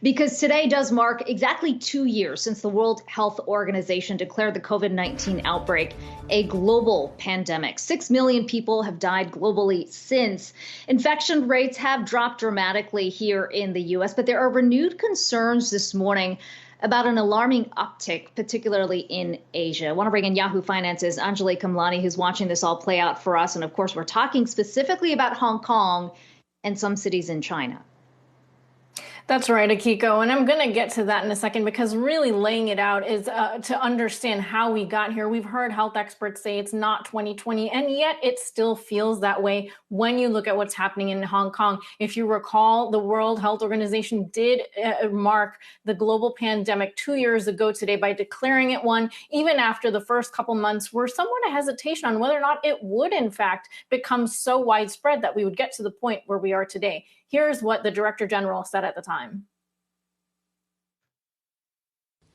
because today does mark exactly 2 years since the World Health Organization declared the COVID-19 outbreak a global pandemic. 6 million people have died globally since. Infection rates have dropped dramatically here in the U.S., but there are renewed concerns this morning about an alarming uptick, particularly in Asia. I want to bring in Yahoo Finance's Anjalee Khemlani, who's watching this all play out for us. And of course, we're talking specifically about Hong Kong and some cities in China. That's right, Akiko, and I'm going to get to that in a second, because really laying it out is to understand how we got here. We've heard health experts say it's not 2020, and yet it still feels that way when you look at what's happening in Hong Kong. If you recall, the World Health Organization did mark the global pandemic 2 years ago today by declaring it one, even after the first couple months were somewhat a hesitation on whether or not it would, in fact, become so widespread that we would get to the point where we are today. Here's what the Director General said at the time.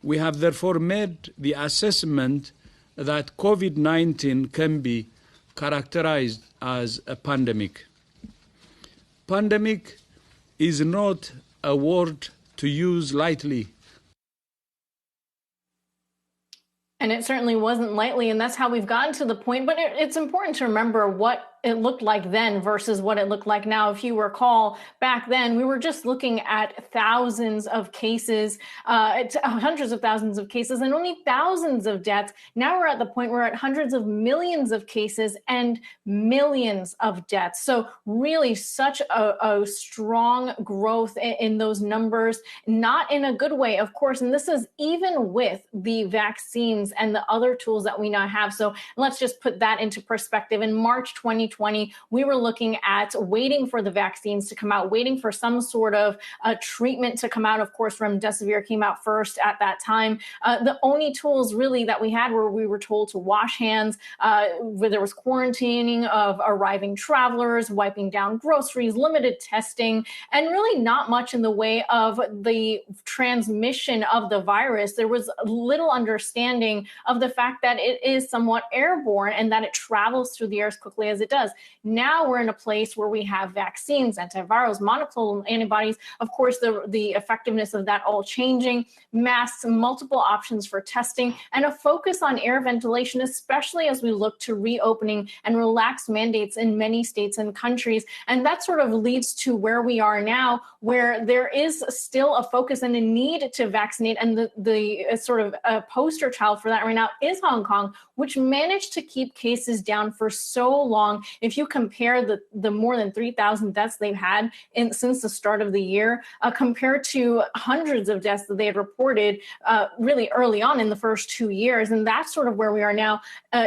We have therefore made the assessment that COVID-19 can be characterized as a pandemic. Pandemic is not a word to use lightly. And it certainly wasn't lightly, and that's how we've gotten to the point. But it's important to remember what it looked like then versus what it looked like now. If you recall, back then, we were just looking at thousands of cases, hundreds of thousands of cases, and only thousands of deaths. Now we're at the point where we're at hundreds of millions of cases and millions of deaths. So really such a strong growth in those numbers, not in a good way, of course. And this is even with the vaccines and the other tools that we now have. So let's just put that into perspective. In March 2020, we were looking at waiting for the vaccines to come out, waiting for some sort of treatment to come out. Of course, remdesivir came out first at that time. The only tools really that we had were we were told to wash hands, where there was quarantining of arriving travelers, wiping down groceries, limited testing, and really not much in the way of the transmission of the virus. There was little understanding of the fact that it is somewhat airborne and that it travels through the air as quickly as it does. Now we're in a place where we have vaccines, antivirals, monoclonal antibodies, of course, the effectiveness of that all changing, masks, multiple options for testing, and a focus on air ventilation, especially as we look to reopening and relaxed mandates in many states and countries. And that sort of leads to where we are now, where there is still a focus and a need to vaccinate. And the sort of poster child for that right now is Hong Kong, which managed to keep cases down for so long. If you compare the more than 3,000 deaths they've had since the start of the year, compared to hundreds of deaths that they had reported really early on in the first 2 years. And that's sort of where we are now,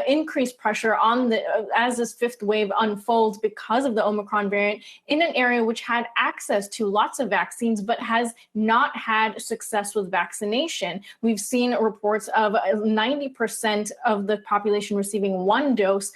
increased pressure on as this fifth wave unfolds because of the Omicron variant in an area which had access to lots of vaccines, but has not had success with vaccination. We've seen reports of 90% of the population receiving one dose.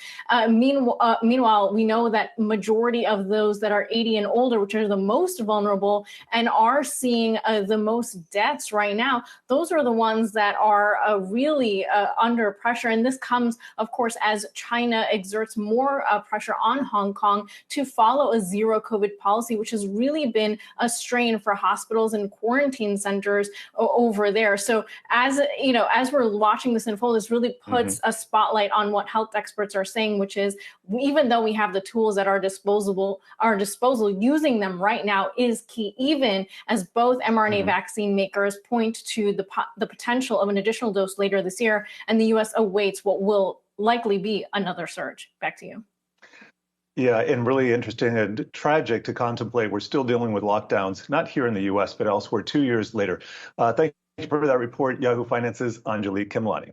Meanwhile, we know that majority of those that are 80 and older, which are the most vulnerable and are seeing the most deaths right now, those are the ones that are really under pressure. And this comes, of course, as China exerts more pressure on Hong Kong to follow a zero COVID policy, which has really been a strain for hospitals and quarantine centers over there. So as you know, as we're watching this unfold, this really puts a spotlight on what health experts are saying, which is even though we have the tools at our disposal, using them right now is key, even as both mRNA vaccine makers point to the potential of an additional dose later this year, and the U.S. awaits what will likely be another surge. Back to you. Yeah, and really interesting and tragic to contemplate. We're still dealing with lockdowns, not here in the U.S., but elsewhere 2 years later. Thank you for that report, Yahoo Finance's Anjalee Khemlani.